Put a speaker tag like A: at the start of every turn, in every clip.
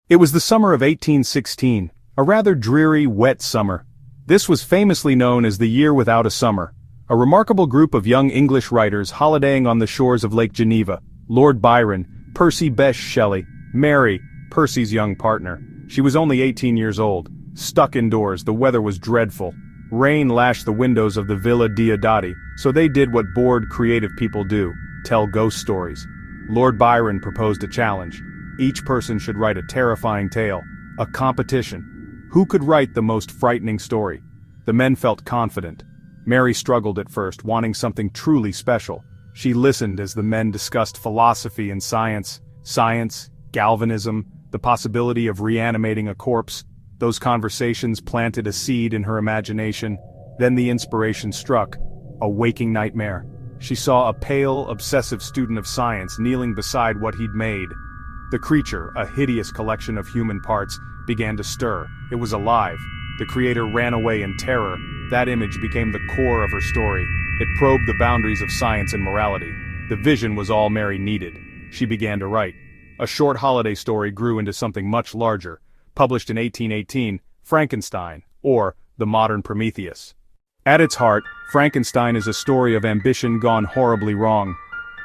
A: It was the summer of 1816, a rather dreary, wet summer. This was famously known as the year without a summer. A remarkable group of young English writers holidaying on the shores of Lake Geneva, Lord Byron, Percy Bysshe Shelley, Mary, Percy's young partner. She was only 18 years old. Stuck indoors, the weather was dreadful. Rain lashed the windows of the Villa Diodati, so they did what bored creative people do, tell ghost stories. Lord Byron proposed a challenge. Each person should write a terrifying tale, a competition. Who could write the most frightening story? The men felt confident. Mary struggled at first, wanting something truly special. She listened as the men discussed philosophy and science, galvanism, the possibility of reanimating a corpse. Those conversations planted a seed in her imagination. Then the inspiration struck, a waking nightmare. She saw a pale, obsessive student of science kneeling beside what he'd made. The creature, a hideous collection of human parts, began to stir. It was alive. The creator ran away in terror. That image became the core of her story. It probed the boundaries of science and morality. The vision was all Mary needed. She began to write. A short holiday story grew into something much larger. Published in 1818, Frankenstein, or The Modern Prometheus. At its heart, Frankenstein is a story of ambition gone horribly wrong.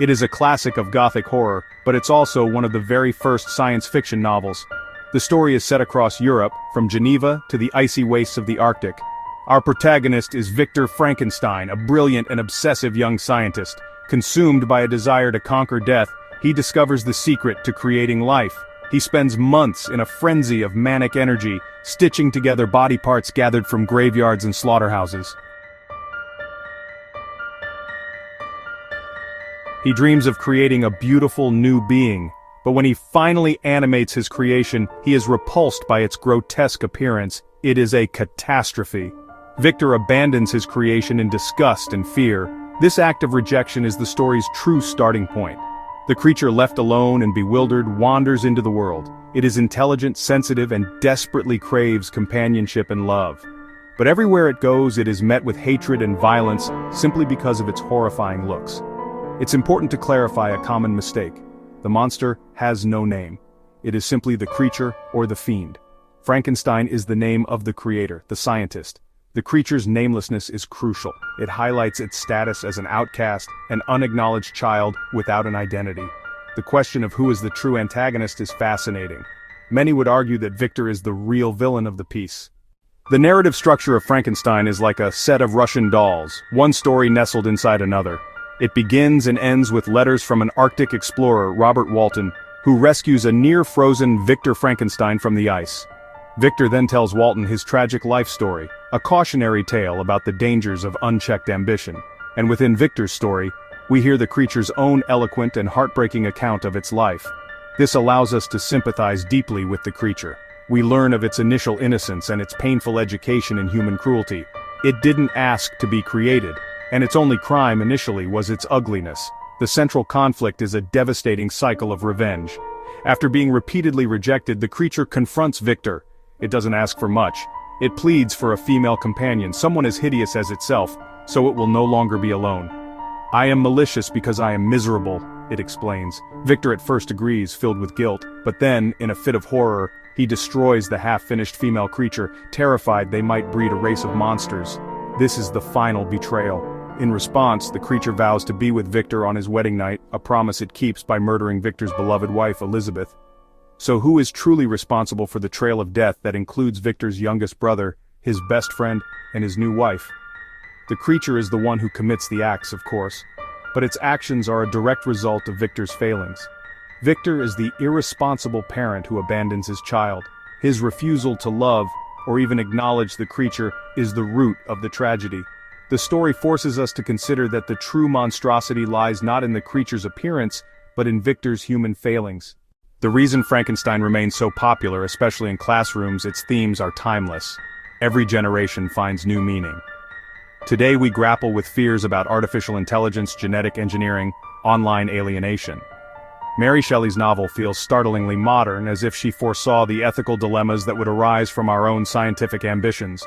A: It is a classic of Gothic horror, but it's also one of the very first science fiction novels. The story is set across Europe, from Geneva to the icy wastes of the Arctic. Our protagonist is Victor Frankenstein, a brilliant and obsessive young scientist. Consumed by a desire to conquer death, he discovers the secret to creating life. He spends months in a frenzy of manic energy, stitching together body parts gathered from graveyards and slaughterhouses. He dreams of creating a beautiful new being, but when he finally animates his creation, he is repulsed by its grotesque appearance. It is a catastrophe. Victor abandons his creation in disgust and fear. This act of rejection is the story's true starting point. The creature, left alone and bewildered, wanders into the world. It is intelligent, sensitive, and desperately craves companionship and love. But everywhere it goes, it is met with hatred and violence simply because of its horrifying looks. It's important to clarify a common mistake. The monster has no name. It is simply the creature or the fiend. Frankenstein is the name of the creator, the scientist. The creature's namelessness is crucial. It highlights its status as an outcast, an unacknowledged child without an identity. The question of who is the true antagonist is fascinating. Many would argue that Victor is the real villain of the piece. The narrative structure of Frankenstein is like a set of Russian dolls, one story nestled inside another. It begins and ends with letters from an Arctic explorer, Robert Walton, who rescues a near-frozen Victor Frankenstein from the ice. Victor then tells Walton his tragic life story, a cautionary tale about the dangers of unchecked ambition. And within Victor's story, we hear the creature's own eloquent and heartbreaking account of its life. This allows us to sympathize deeply with the creature. We learn of its initial innocence and its painful education in human cruelty. It didn't ask to be created, and its only crime initially was its ugliness. The central conflict is a devastating cycle of revenge. After being repeatedly rejected, the creature confronts Victor. It doesn't ask for much. It pleads for a female companion, someone as hideous as itself, so it will no longer be alone. I am malicious because I am miserable, it explains. Victor at first agrees, filled with guilt, but then, in a fit of horror, he destroys the half-finished female creature, terrified they might breed a race of monsters. This is the final betrayal. In response, the creature vows to be with Victor on his wedding night, a promise it keeps by murdering Victor's beloved wife, Elizabeth. So who is truly responsible for the trail of death that includes Victor's youngest brother, his best friend, and his new wife? The creature is the one who commits the acts, of course, but its actions are a direct result of Victor's failings. Victor is the irresponsible parent who abandons his child. His refusal to love, or even acknowledge the creature, is the root of the tragedy. The story forces us to consider that the true monstrosity lies not in the creature's appearance, but in Victor's human failings. The reason Frankenstein remains so popular, especially in classrooms, its themes are timeless. Every generation finds new meaning. Today we grapple with fears about artificial intelligence, genetic engineering, online alienation. Mary Shelley's novel feels startlingly modern, as if she foresaw the ethical dilemmas that would arise from our own scientific ambitions.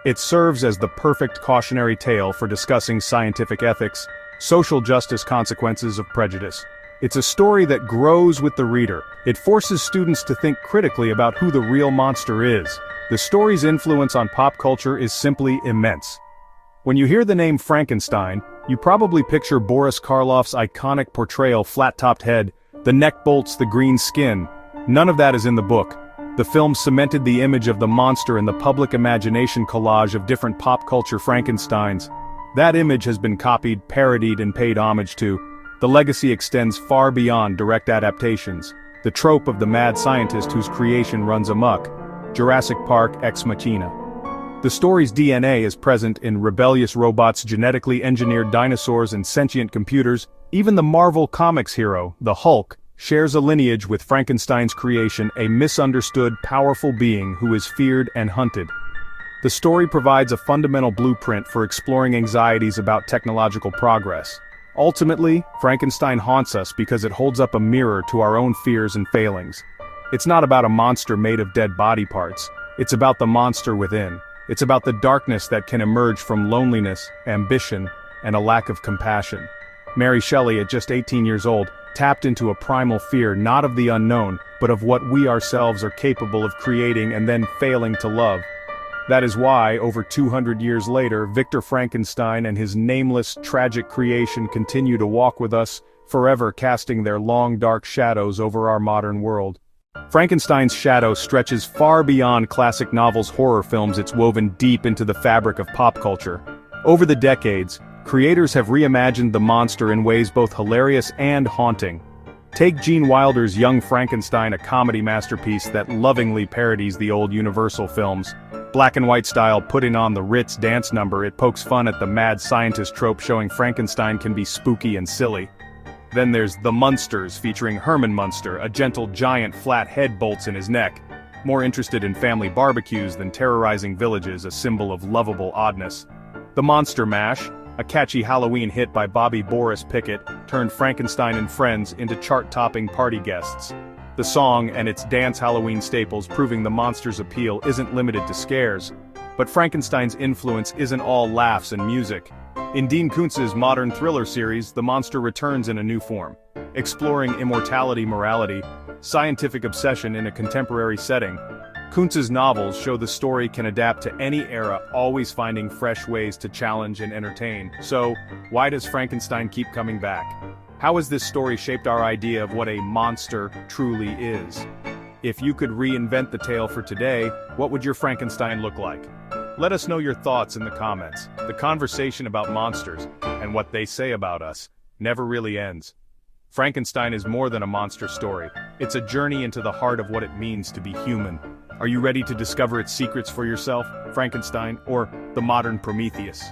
A: It serves as the perfect cautionary tale for discussing scientific ethics, social justice consequences of prejudice. It's a story that grows with the reader. It forces students to think critically about who the real monster is. The story's influence on pop culture is simply immense. When you hear the name Frankenstein, you probably picture Boris Karloff's iconic portrayal: flat-topped head, the neck bolts, the green skin. None of that is in the book. The film cemented the image of the monster in the public imagination collage of different pop culture Frankensteins. That image has been copied, parodied, and paid homage to. The legacy extends far beyond direct adaptations. The trope of the mad scientist whose creation runs amok. Jurassic Park Ex Machina. The story's DNA is present in rebellious robots, genetically engineered dinosaurs, and sentient computers. Even the Marvel Comics hero, the Hulk, shares a lineage with Frankenstein's creation, a misunderstood, powerful being who is feared and hunted. The story provides a fundamental blueprint for exploring anxieties about technological progress. Ultimately, Frankenstein haunts us because it holds up a mirror to our own fears and failings. It's not about a monster made of dead body parts. It's about the monster within. It's about the darkness that can emerge from loneliness, ambition, and a lack of compassion. Mary Shelley, at just 18 years old, tapped into a primal fear not of the unknown, but of what we ourselves are capable of creating and then failing to love. That is why, over 200 years later, Victor Frankenstein and his nameless, tragic creation continue to walk with us, forever casting their long dark shadows over our modern world. Frankenstein's shadow stretches far beyond classic novels, horror films. It's woven deep into the fabric of pop culture. Over the decades, creators have reimagined the monster in ways both hilarious and haunting. Take Gene Wilder's Young Frankenstein, a comedy masterpiece that lovingly parodies the old Universal films. Black and white style, putting on the Ritz dance number, it pokes fun at the mad scientist trope, showing Frankenstein can be spooky and silly. Then there's The Munsters, featuring Herman Munster, a gentle giant, flat head bolts in his neck. More interested in family barbecues than terrorizing villages, a symbol of lovable oddness. The Monster Mash, a catchy Halloween hit by Bobby Boris Pickett, turned Frankenstein and friends into chart-topping party guests. The song and its dance Halloween staples, proving the monster's appeal isn't limited to scares. But Frankenstein's influence isn't all laughs and music. In Dean Koontz's modern thriller series, the monster returns in a new form, exploring immortality, morality, scientific obsession in a contemporary setting. Koontz's novels show the story can adapt to any era, always finding fresh ways to challenge and entertain. So, why does Frankenstein keep coming back? How has this story shaped our idea of what a monster truly is? If you could reinvent the tale for today, what would your Frankenstein look like? Let us know your thoughts in the comments. The conversation about monsters, and what they say about us, never really ends. Frankenstein is more than a monster story. It's a journey into the heart of what it means to be human. Are you ready to discover its secrets for yourself, Frankenstein, or the modern Prometheus?